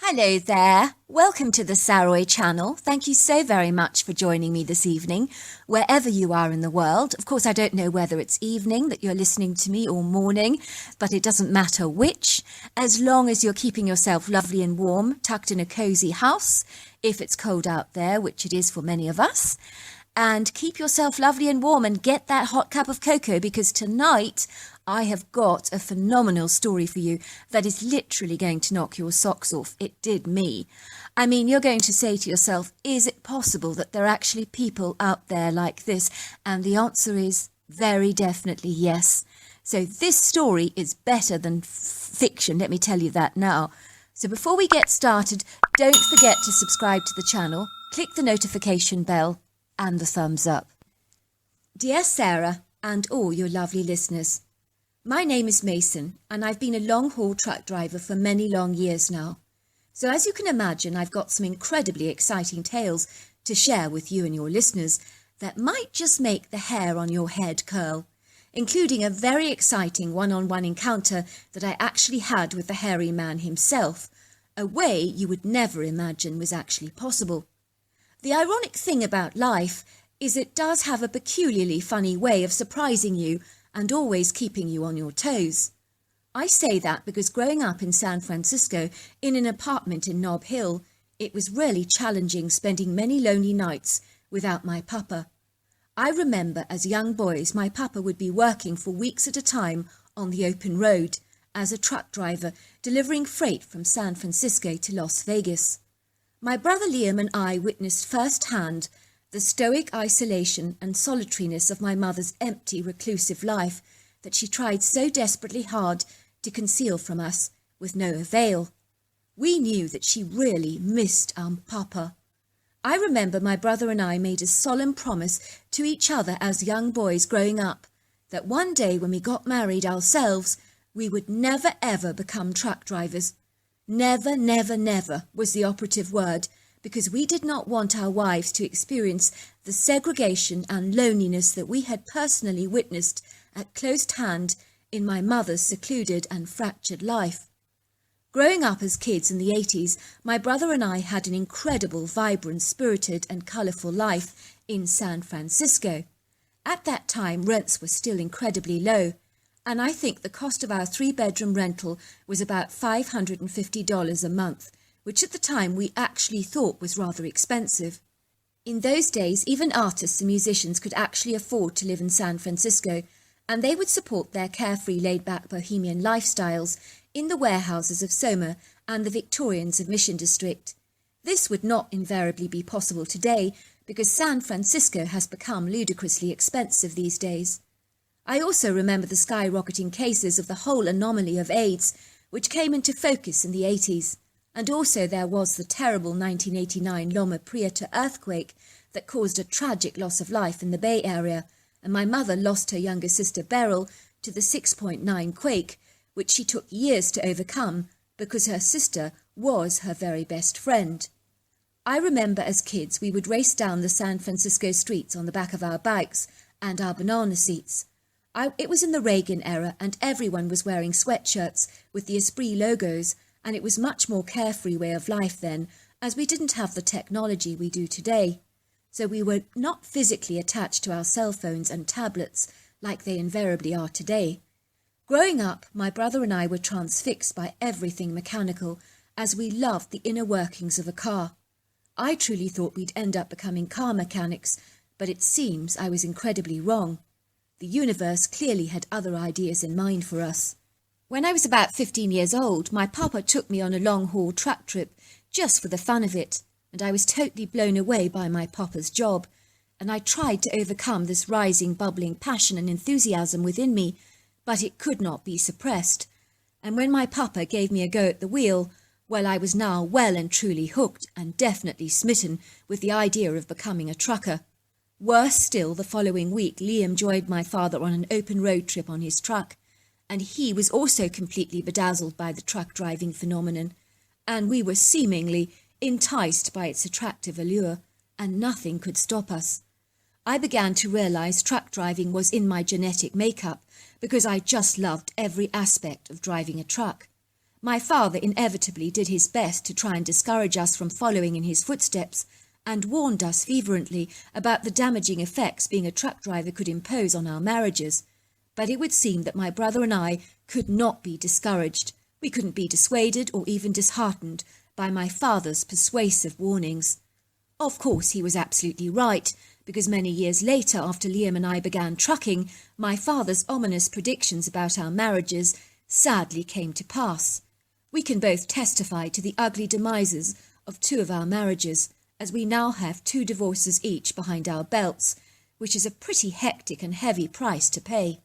Hello there. Welcome to the Saroy channel. Thank you so very much for joining me this evening, wherever you are in the world. Of course, I don't know whether it's evening that you're listening to me or morning, but it doesn't matter which, as long as you're keeping yourself lovely and warm, tucked in a cosy house, if it's cold out there, which it is for many of us. And keep yourself lovely and warm and get that hot cup of cocoa, because tonight I have got a phenomenal story for you that is literally going to knock your socks off. It did me. I mean, you're going to say to yourself, is it possible that there are actually people out there like this? And the answer is very definitely yes. So this story is better than fiction, let me tell you that now. So before we get started, don't forget to subscribe to the channel, click the notification bell and the thumbs up. Dear Sarah and all your lovely listeners, my name is Mason and I've been a long-haul truck driver for many long years now. So as you can imagine, I've got some incredibly exciting tales to share with you and your listeners that might just make the hair on your head curl, including a very exciting one-on-one encounter that I actually had with the hairy man himself, a way you would never imagine was actually possible. The ironic thing about life is it does have a peculiarly funny way of surprising you and always keeping you on your toes. I say that because growing up in San Francisco in an apartment in Nob Hill, it was really challenging spending many lonely nights without my papa. I remember as young boys my papa would be working for weeks at a time on the open road as a truck driver, delivering freight from San Francisco to Las Vegas. My brother Liam and I witnessed firsthand the stoic isolation and solitariness of my mother's empty, reclusive life that she tried so desperately hard to conceal from us with no avail. We knew that she really missed our papa. I remember my brother and I made a solemn promise to each other as young boys growing up that one day when we got married ourselves, we would never ever become truck drivers. Never, never, never was the operative word, because we did not want our wives to experience the segregation and loneliness that we had personally witnessed at close hand in my mother's secluded and fractured life. Growing up as kids in the 80s, my brother and I had an incredible, vibrant, spirited and colourful life in San Francisco. At that time, rents were still incredibly low, and I think the cost of our 3-bedroom rental was about $550 a month, which at the time we actually thought was rather expensive. In those days, even artists and musicians could actually afford to live in San Francisco, and they would support their carefree, laid-back bohemian lifestyles in the warehouses of Soma and the Victorians of Mission District. This would not invariably be possible today, because San Francisco has become ludicrously expensive these days. I also remember the skyrocketing cases of the whole anomaly of AIDS, which came into focus in the 80s. And also there was the terrible 1989 Loma Prieta earthquake that caused a tragic loss of life in the Bay Area, and my mother lost her younger sister Beryl to the 6.9 quake, which she took years to overcome because her sister was her very best friend. I remember as kids we would race down the San Francisco streets on the back of our bikes and our banana seats. It was in the Reagan era and everyone was wearing sweatshirts with the Esprit logos, and it was much more carefree way of life then, as we didn't have the technology we do today. So we were not physically attached to our cell phones and tablets like they invariably are today. Growing up, my brother and I were transfixed by everything mechanical, as we loved the inner workings of a car. I truly thought we'd end up becoming car mechanics, but it seems I was incredibly wrong. The universe clearly had other ideas in mind for us. When I was about 15 years old, my papa took me on a long-haul truck trip just for the fun of it, and I was totally blown away by my papa's job, and I tried to overcome this rising, bubbling passion and enthusiasm within me, but it could not be suppressed. And when my papa gave me a go at the wheel, well, I was now well and truly hooked and definitely smitten with the idea of becoming a trucker. Worse still, the following week, Liam joined my father on an open road trip on his truck, and he was also completely bedazzled by the truck driving phenomenon, and we were seemingly enticed by its attractive allure, and nothing could stop us. I began to realise truck driving was in my genetic makeup, because I just loved every aspect of driving a truck. My father inevitably did his best to try and discourage us from following in his footsteps, and warned us fervently about the damaging effects being a truck driver could impose on our marriages. But it would seem that my brother and I could not be discouraged. We couldn't be dissuaded or even disheartened by my father's persuasive warnings. Of course, he was absolutely right, because many years later, after Liam and I began trucking, my father's ominous predictions about our marriages sadly came to pass. We can both testify to the ugly demises of 2 of our marriages, as we now have 2 divorces each behind our belts, which is a pretty hectic and heavy price to pay.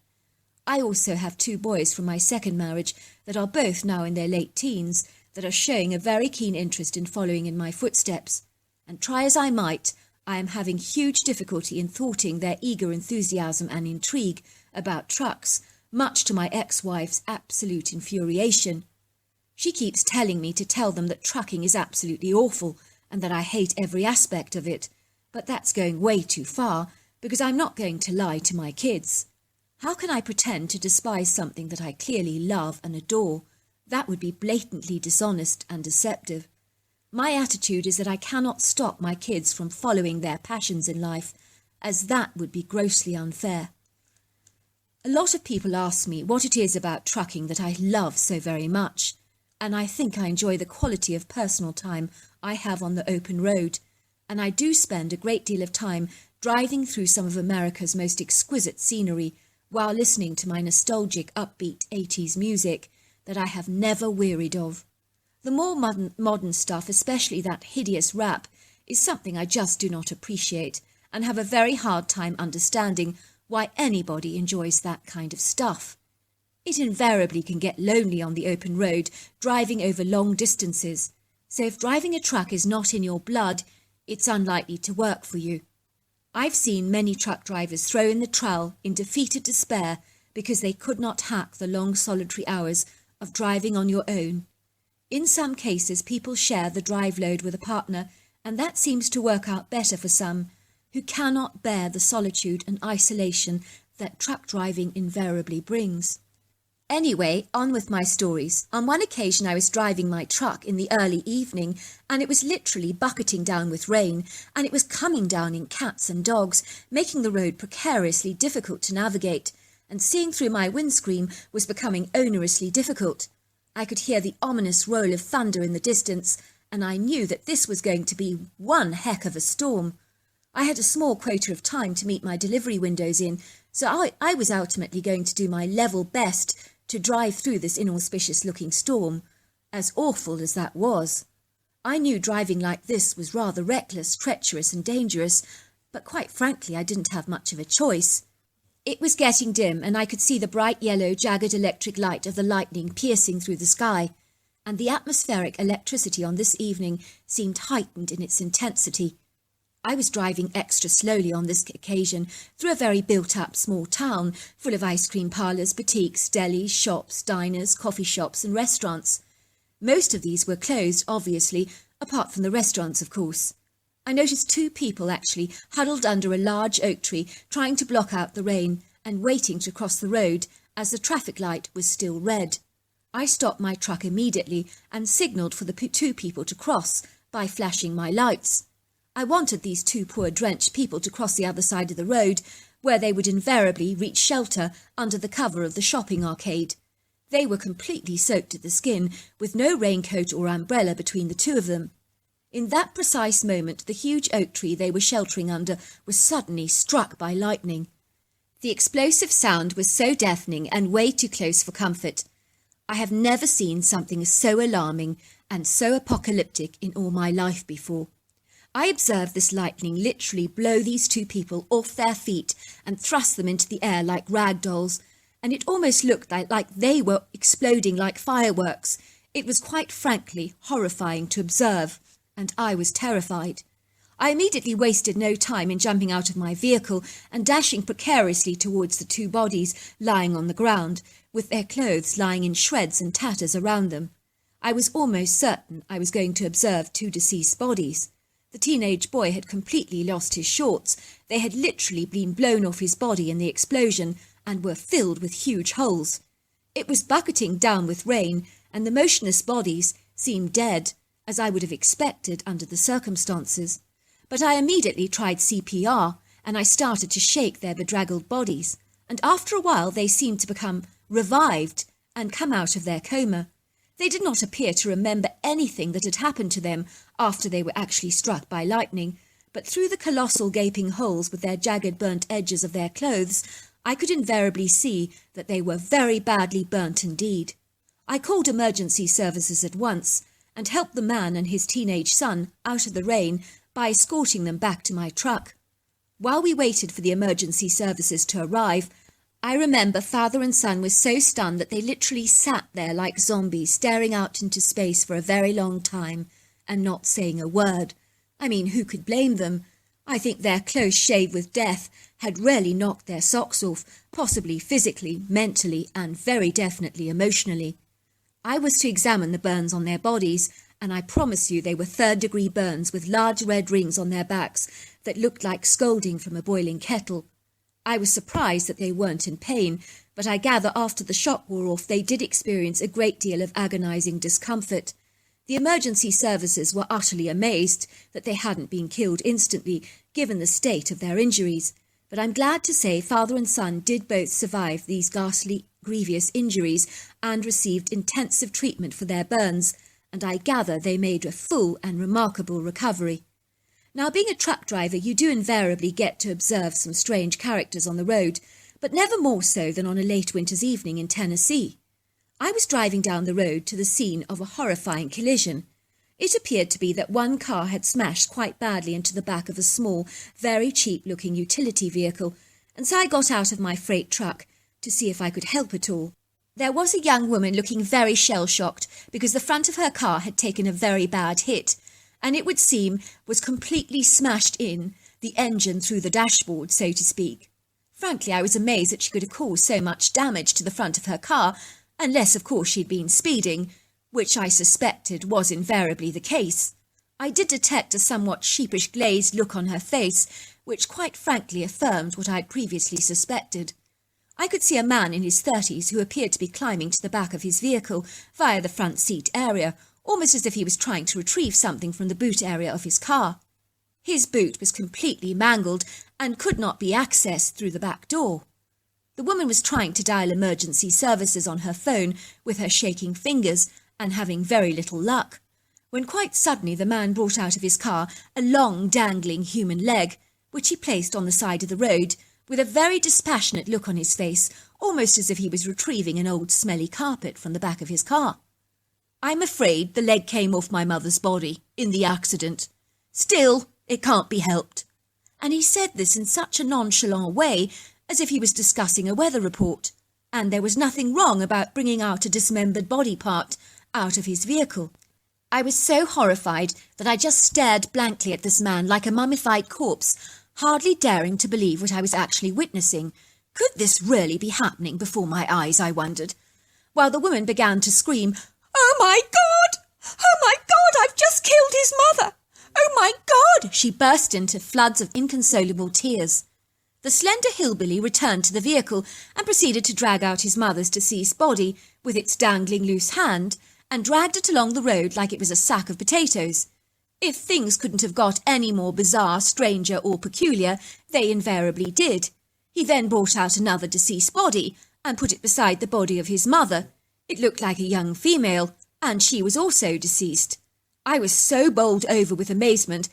I also have 2 boys from my second marriage that are both now in their late teens, that are showing a very keen interest in following in my footsteps, and try as I might, I am having huge difficulty in thwarting their eager enthusiasm and intrigue about trucks, much to my ex-wife's absolute infuriation. She keeps telling me to tell them that trucking is absolutely awful and that I hate every aspect of it, but that's going way too far, because I'm not going to lie to my kids. How can I pretend to despise something that I clearly love and adore? That would be blatantly dishonest and deceptive. My attitude is that I cannot stop my kids from following their passions in life, as that would be grossly unfair. A lot of people ask me what it is about trucking that I love so very much, and I think I enjoy the quality of personal time I have on the open road, and I do spend a great deal of time driving through some of America's most exquisite scenery while listening to my nostalgic, upbeat 80s music that I have never wearied of. The more modern stuff, especially that hideous rap, is something I just do not appreciate and have a very hard time understanding why anybody enjoys that kind of stuff. It invariably can get lonely on the open road, driving over long distances, so if driving a truck is not in your blood, it's unlikely to work for you. I've seen many truck drivers throw in the trowel in defeated despair because they could not hack the long solitary hours of driving on your own. In some cases, people share the drive load with a partner, and that seems to work out better for some who cannot bear the solitude and isolation that truck driving invariably brings. Anyway, on with my stories. On one occasion I was driving my truck in the early evening, and it was literally bucketing down with rain, and it was coming down in cats and dogs, making the road precariously difficult to navigate, and seeing through my windscreen was becoming onerously difficult. I could hear the ominous roll of thunder in the distance, and I knew that this was going to be one heck of a storm. I had a small quota of time to meet my delivery windows in, so I was ultimately going to do my level best to drive through this inauspicious-looking storm, as awful as that was. I knew driving like this was rather reckless, treacherous and dangerous, but quite frankly I didn't have much of a choice. It was getting dim, and I could see the bright yellow, jagged electric light of the lightning piercing through the sky, and the atmospheric electricity on this evening seemed heightened in its intensity. I was driving extra slowly on this occasion through a very built-up small town full of ice cream parlours, boutiques, delis, shops, diners, coffee shops and restaurants. Most of these were closed, obviously, apart from the restaurants, of course. I noticed 2 people actually huddled under a large oak tree trying to block out the rain and waiting to cross the road as the traffic light was still red. I stopped my truck immediately and signalled for the 2 people to cross by flashing my lights. I wanted these 2 poor drenched people to cross the other side of the road, where they would invariably reach shelter under the cover of the shopping arcade. They were completely soaked to the skin, with no raincoat or umbrella between the 2 of them. In that precise moment, the huge oak tree they were sheltering under was suddenly struck by lightning. The explosive sound was so deafening and way too close for comfort. I have never seen something so alarming and so apocalyptic in all my life before. I observed this lightning literally blow these 2 people off their feet and thrust them into the air like rag dolls, and it almost looked like they were exploding like fireworks. It was quite frankly horrifying to observe, and I was terrified. I immediately wasted no time in jumping out of my vehicle and dashing precariously towards the 2 bodies lying on the ground, with their clothes lying in shreds and tatters around them. I was almost certain I was going to observe 2 deceased bodies. The teenage boy had completely lost his shorts. They had literally been blown off his body in the explosion and were filled with huge holes. It was bucketing down with rain, and the motionless bodies seemed dead, as I would have expected under the circumstances. But I immediately tried CPR, and I started to shake their bedraggled bodies, and after a while they seemed to become revived and come out of their coma. They did not appear to remember anything that had happened to them after they were actually struck by lightning, but through the colossal gaping holes with their jagged burnt edges of their clothes, I could invariably see that they were very badly burnt indeed. I called emergency services at once and helped the man and his teenage son out of the rain by escorting them back to my truck. While we waited for the emergency services to arrive, I remember father and son were so stunned that they literally sat there like zombies, staring out into space for a very long time and not saying a word. I mean, who could blame them? I think their close shave with death had really knocked their socks off, possibly physically, mentally, and very definitely emotionally. I was to examine the burns on their bodies, and I promise you they were third-degree burns with large red rings on their backs that looked like scalding from a boiling kettle. I was surprised that they weren't in pain, but I gather after the shock wore off they did experience a great deal of agonizing discomfort. The emergency services were utterly amazed that they hadn't been killed instantly, given the state of their injuries. But I'm glad to say father and son did both survive these ghastly, grievous injuries and received intensive treatment for their burns, and I gather they made a full and remarkable recovery. Now, being a truck driver, you do invariably get to observe some strange characters on the road, but never more so than on a late winter's evening in Tennessee. I was driving down the road to the scene of a horrifying collision. It appeared to be that one car had smashed quite badly into the back of a small, very cheap-looking utility vehicle, and so I got out of my freight truck to see if I could help at all. There was a young woman looking very shell-shocked because the front of her car had taken a very bad hit, and it would seem was completely smashed in, the engine through the dashboard, so to speak. Frankly, I was amazed that she could have caused so much damage to the front of her car, unless, of course, she'd been speeding, which I suspected was invariably the case. I did detect a somewhat sheepish glazed look on her face, which quite frankly affirmed what I'd previously suspected. I could see a man in his 30s who appeared to be climbing to the back of his vehicle via the front seat area, almost as if he was trying to retrieve something from the boot area of his car. His boot was completely mangled and could not be accessed through the back door. The woman was trying to dial emergency services on her phone with her shaking fingers and having very little luck, when quite suddenly the man brought out of his car a long dangling human leg, which he placed on the side of the road, with a very dispassionate look on his face, almost as if he was retrieving an old smelly carpet from the back of his car. I'm afraid the leg came off my mother's body in the accident. Still, it can't be helped. And he said this in such a nonchalant way, as if he was discussing a weather report, and there was nothing wrong about bringing out a dismembered body part out of his vehicle. I was so horrified that I just stared blankly at this man like a mummified corpse, hardly daring to believe what I was actually witnessing. Could this really be happening before my eyes, I wondered, while the woman began to scream, "Oh my God! Oh my God, I've just killed his mother! Oh my God!" She burst into floods of inconsolable tears. The slender hillbilly returned to the vehicle and proceeded to drag out his mother's deceased body with its dangling loose hand and dragged it along the road like it was a sack of potatoes. If things couldn't have got any more bizarre, stranger or peculiar, they invariably did. He then brought out another deceased body and put it beside the body of his mother. It looked like a young female, and she was also deceased. I was so bowled over with amazement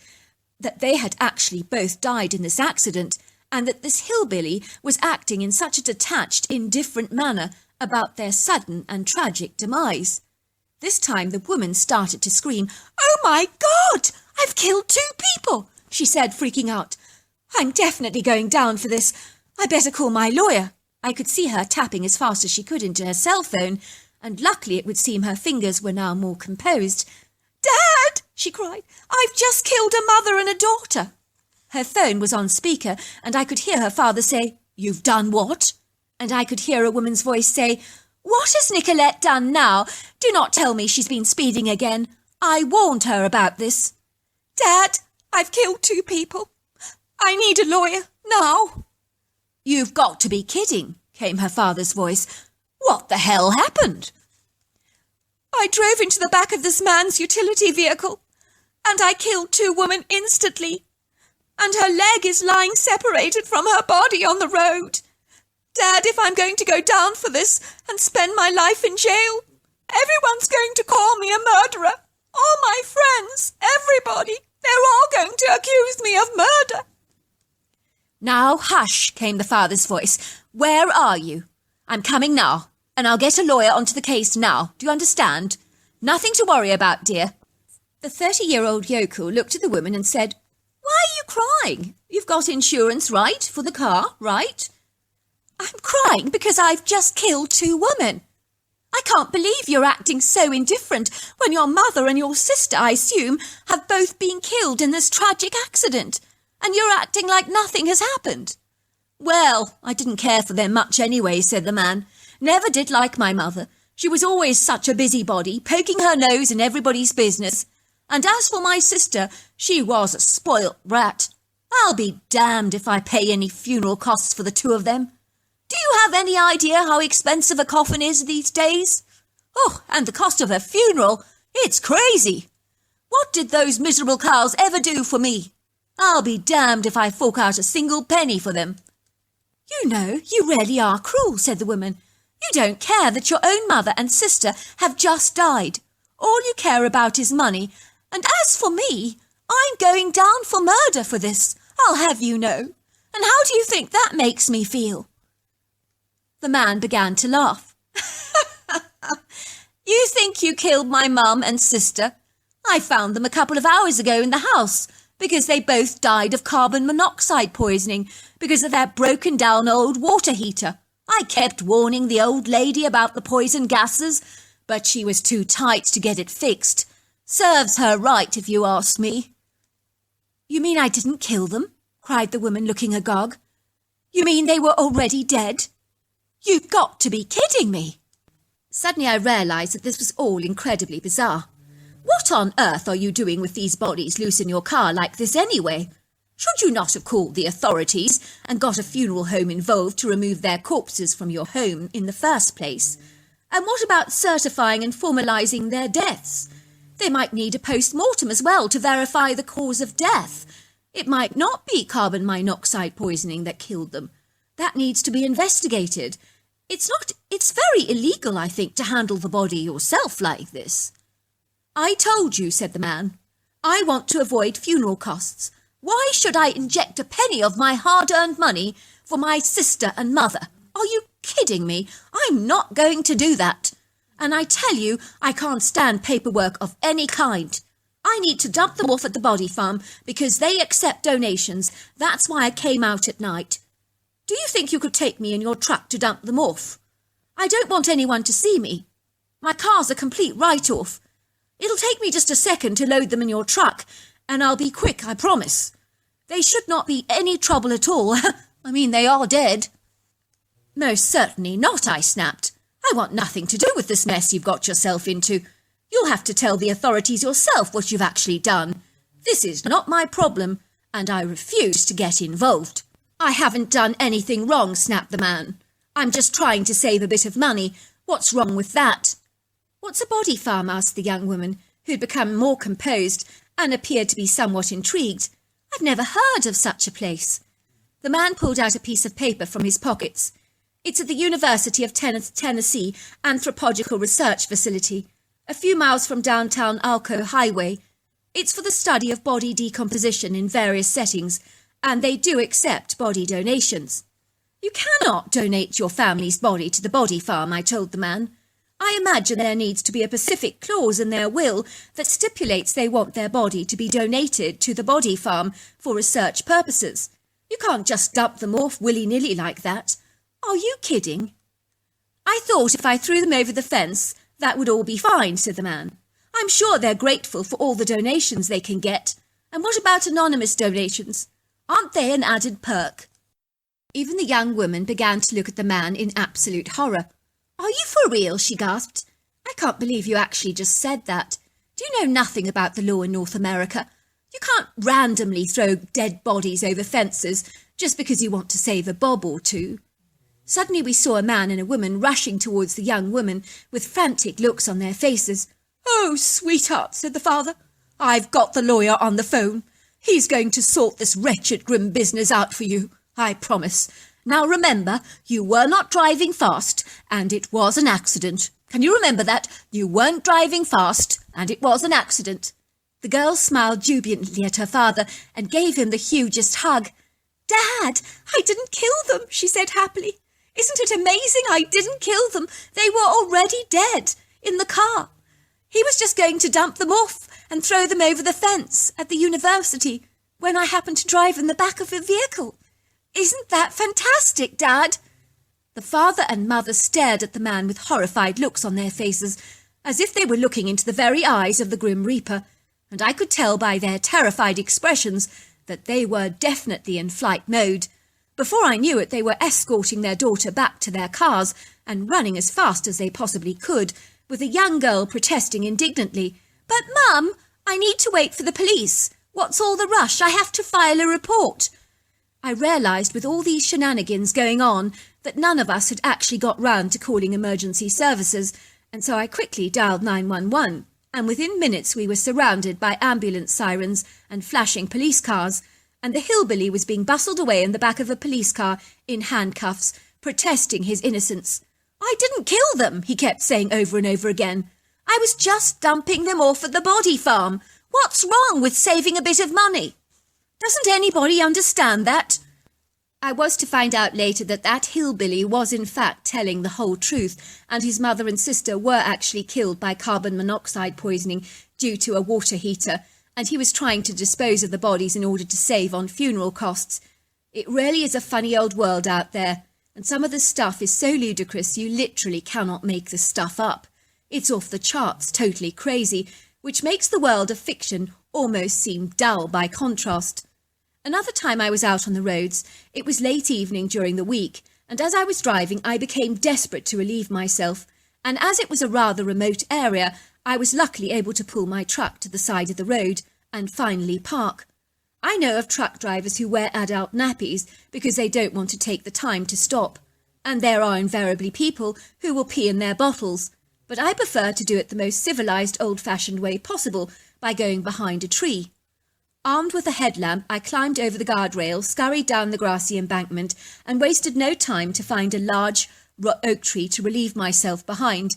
that they had actually both died in this accident, and that this hillbilly was acting in such a detached, indifferent manner about their sudden and tragic demise. This time the woman started to scream, "Oh my God! I've killed 2 people!" she said, freaking out. "I'm definitely going down for this. I better call my lawyer." I could see her tapping as fast as she could into her cell phone, and luckily it would seem her fingers were now more composed. "Dad!" she cried. "I've just killed a mother and a daughter." Her phone was on speaker, and I could hear her father say, "You've done what?" And I could hear a woman's voice say, "What has Nicolette done now? Do not tell me she's been speeding again. I warned her about this." "Dad, I've killed 2 people. I need a lawyer, now." "You've got to be kidding," came her father's voice. "What the hell happened?" I drove into the back of this man's utility vehicle, and I killed 2 women instantly, and her leg is lying separated from her body on the road. Dad, if I'm going to go down for this and spend my life in jail, everyone's going to call me a murderer. All my friends, everybody, they're all going to accuse me of murder. Now, hush, came the father's voice. Where are you? I'm coming now, and I'll get a lawyer onto the case now. Do you understand? Nothing to worry about, dear. The 30-year-old yokel looked at the woman and said, Why are you crying? You've got insurance, right, for the car, right? I'm crying because I've just killed 2 women. I can't believe you're acting so indifferent when your mother and your sister, I assume, have both been killed in this tragic accident, and you're acting like nothing has happened. Well, I didn't care for them much anyway, said the man. Never did like my mother. She was always such a busybody, poking her nose in everybody's business. And as for my sister, she was a spoilt brat. I'll be damned if I pay any funeral costs for the 2 of them. Do you have any idea how expensive a coffin is these days? Oh, and the cost of a funeral, it's crazy. What did those miserable cows ever do for me? I'll be damned if I fork out a single penny for them. You know, you really are cruel, said the woman. You don't care that your own mother and sister have just died. All you care about is money. And as for me, I'm going down for murder for this, I'll have you know. And how do you think that makes me feel? The man began to laugh. You think you killed my mum and sister? I found them a couple of hours ago in the house because they both died of carbon monoxide poisoning because of that broken-down old water heater. I kept warning the old lady about the poison gases, but she was too tight to get it fixed. Serves her right, if you ask me. You mean I didn't kill them? Cried the woman, looking agog. You mean they were already dead? You've got to be kidding me. Suddenly I realised that this was all incredibly bizarre. What on earth are you doing with these bodies loose in your car like this anyway? Should you not have called the authorities and got a funeral home involved to remove their corpses from your home in the first place? And what about certifying and formalising their deaths? They might need a post-mortem as well to verify the cause of death. It might not be carbon monoxide poisoning that killed them. That needs to be investigated. It's very illegal, I think, to handle the body yourself like this. I told you, said the man. I want to avoid funeral costs. Why should I inject a penny of my hard-earned money for my sister and mother? Are you kidding me? I'm not going to do that. And I tell you, I can't stand paperwork of any kind. I need to dump them off at the body farm because they accept donations. That's why I came out at night. Do you think you could take me in your truck to dump them off? I don't want anyone to see me. My car's a complete write-off. It'll take me just a second to load them in your truck, and I'll be quick, I promise. They should not be any trouble at all. I mean, they are dead. Most certainly not, I snapped. I want nothing to do with this mess you've got yourself into. You'll have to tell the authorities yourself what you've actually done. This is not my problem, and I refuse to get involved. I haven't done anything wrong, snapped the man. I'm just trying to save a bit of money. What's wrong with that? What's a body farm? Asked the young woman, who'd become more composed and appeared to be somewhat intrigued. I've never heard of such a place. The man pulled out a piece of paper from his pockets. It's at the University of Tennessee Anthropological Research Facility, a few miles from downtown Alco Highway. It's for the study of body decomposition in various settings, and they do accept body donations. You cannot donate your family's body to the body farm, I told the man. I imagine there needs to be a specific clause in their will that stipulates they want their body to be donated to the body farm for research purposes. You can't just dump them off willy-nilly like that. Are you kidding? I thought if I threw them over the fence, that would all be fine, said the man. I'm sure they're grateful for all the donations they can get. And what about anonymous donations? Aren't they an added perk? Even the young woman began to look at the man in absolute horror. Are you for real? She gasped. I can't believe you actually just said that. Do you know nothing about the law in North America? You can't randomly throw dead bodies over fences just because you want to save a bob or two. Suddenly we saw a man and a woman rushing towards the young woman with frantic looks on their faces. "Oh, sweetheart," said the father, "I've got the lawyer on the phone. He's going to sort this wretched grim business out for you, I promise. Now remember, you were not driving fast, and it was an accident. Can you remember that? You weren't driving fast, and it was an accident." The girl smiled jubilantly at her father and gave him the hugest hug. "Dad, I didn't kill them," she said happily. "Isn't it amazing? I didn't kill them. They were already dead, in the car. He was just going to dump them off and throw them over the fence at the university when I happened to drive in the back of the vehicle. Isn't that fantastic, Dad?" The father and mother stared at the man with horrified looks on their faces, as if they were looking into the very eyes of the Grim Reaper, and I could tell by their terrified expressions that they were definitely in flight mode. Before I knew it, they were escorting their daughter back to their cars and running as fast as they possibly could, with a young girl protesting indignantly. "But, Mum, I need to wait for the police. What's all the rush? I have to file a report." I realised with all these shenanigans going on that none of us had actually got round to calling emergency services, and so I quickly dialed 911, and within minutes we were surrounded by ambulance sirens and flashing police cars, and the hillbilly was being bustled away in the back of a police car in handcuffs, protesting his innocence. "I didn't kill them," he kept saying over and over again. "I was just dumping them off at the body farm. What's wrong with saving a bit of money? Doesn't anybody understand that?" I was to find out later that that hillbilly was in fact telling the whole truth, and his mother and sister were actually killed by carbon monoxide poisoning due to a water heater, and he was trying to dispose of the bodies in order to save on funeral costs. It really is a funny old world out there, and some of the stuff is so ludicrous you literally cannot make the stuff up. It's off the charts, totally crazy, which makes the world of fiction almost seem dull by contrast. Another time I was out on the roads. It was late evening during the week, and as I was driving I became desperate to relieve myself, and as it was a rather remote area, I was luckily able to pull my truck to the side of the road and finally park. I know of truck drivers who wear adult nappies because they don't want to take the time to stop, and there are invariably people who will pee in their bottles, but I prefer to do it the most civilised old-fashioned way possible by going behind a tree. Armed with a headlamp, I climbed over the guardrail, scurried down the grassy embankment, and wasted no time to find a large oak tree to relieve myself behind.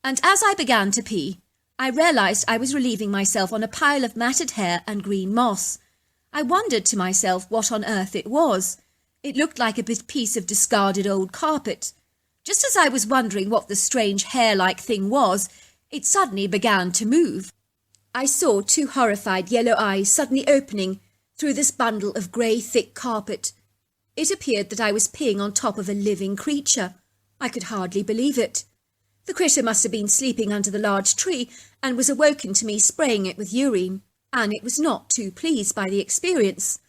And as I began to pee, I realised I was relieving myself on a pile of matted hair and green moss. I wondered to myself what on earth it was. It looked like a piece of discarded old carpet. Just as I was wondering what the strange hair-like thing was, it suddenly began to move. I saw two horrified yellow eyes suddenly opening through this bundle of grey thick carpet. It appeared that I was peeing on top of a living creature. I could hardly believe it. The critter must have been sleeping under the large tree and was awoken to me spraying it with urine, and it was not too pleased by the experience.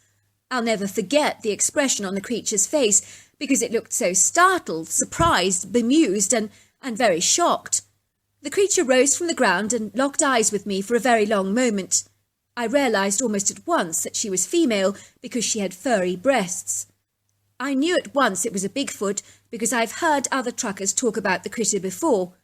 I'll never forget the expression on the creature's face because it looked so startled, surprised, bemused and very shocked. The creature rose from the ground and locked eyes with me for a very long moment. I realised almost at once that she was female because she had furry breasts. I knew at once it was a Bigfoot because I've heard other truckers talk about the critter before,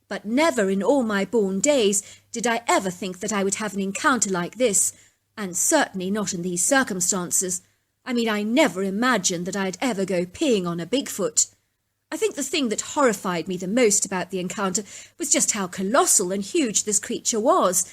but never in all my born days did I ever think that I would have an encounter like this, and certainly not in these circumstances. I mean, I never imagined that I'd ever go peeing on a Bigfoot. I think the thing that horrified me the most about the encounter was just how colossal and huge this creature was.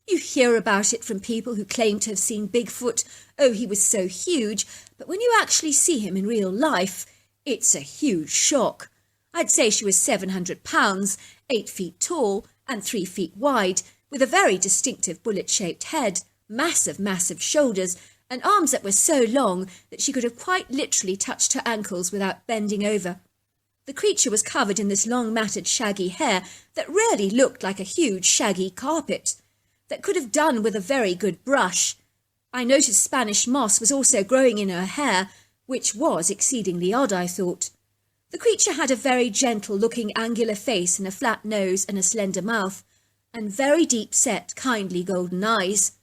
You hear about it from people who claim to have seen Bigfoot. Oh, he was so huge. But when you actually see him in real life, it's a huge shock. I'd say she was 700 pounds, 8 feet tall and 3 feet wide, with a very distinctive bullet-shaped head, massive shoulders, and arms that were so long that she could have quite literally touched her ankles without bending over. The creature was covered in this long matted shaggy hair that really looked like a huge shaggy carpet, that could have done with a very good brush. I noticed Spanish moss was also growing in her hair, which was exceedingly odd, I thought. The creature had a very gentle-looking angular face and a flat nose and a slender mouth, and very deep-set, kindly golden eyes.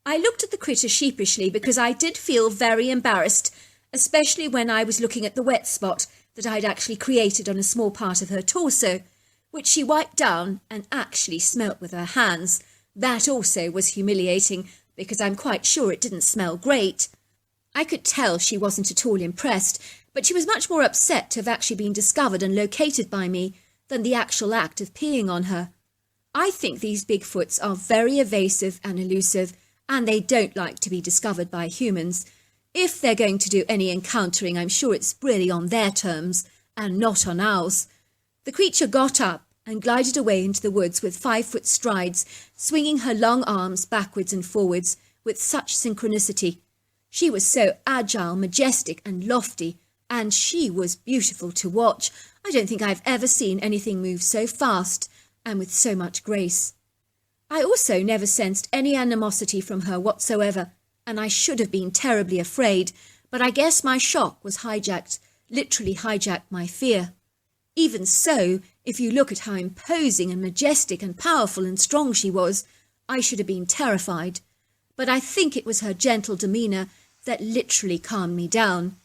I looked at the critter sheepishly because I did feel very embarrassed, especially when I was looking at the wet spot, that I'd actually created on a small part of her torso, which she wiped down and actually smelt with her hands. That also was humiliating, because I'm quite sure it didn't smell great. I could tell she wasn't at all impressed, but she was much more upset to have actually been discovered and located by me than the actual act of peeing on her. I think these Bigfoots are very evasive and elusive, and they don't like to be discovered by humans. If they're going to do any encountering, I'm sure it's really on their terms and not on ours. The creature got up and glided away into the woods with 5-foot strides, swinging her long arms backwards and forwards with such synchronicity. She was so agile, majestic and lofty, and she was beautiful to watch. I don't think I've ever seen anything move so fast and with so much grace. I also never sensed any animosity from her whatsoever, and I should have been terribly afraid, but I guess my shock was literally hijacked my fear. Even so, if you look at how imposing and majestic and powerful and strong she was, I should have been terrified. But I think it was her gentle demeanour that literally calmed me down.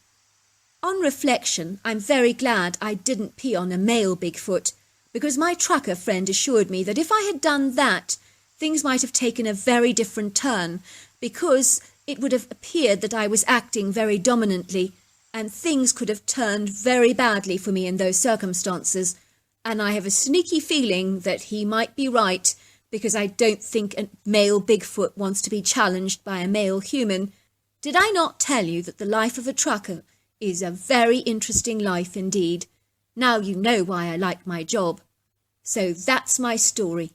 On reflection, I'm very glad I didn't pee on a male Bigfoot, because my trucker friend assured me that if I had done that, things might have taken a very different turn, because it would have appeared that I was acting very dominantly, and things could have turned very badly for me in those circumstances, and I have a sneaky feeling that he might be right, because I don't think a male Bigfoot wants to be challenged by a male human. Did I not tell you that the life of a trucker is a very interesting life indeed? Now you know why I like my job. So that's my story.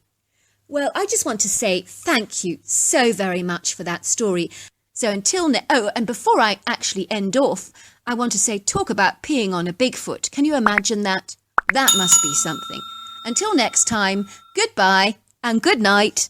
Well, I just want to say thank you so very much for that story. So until and before I actually end off, I want to say talk about peeing on a Bigfoot. Can you imagine that? That must be something. Until next time, goodbye and good night.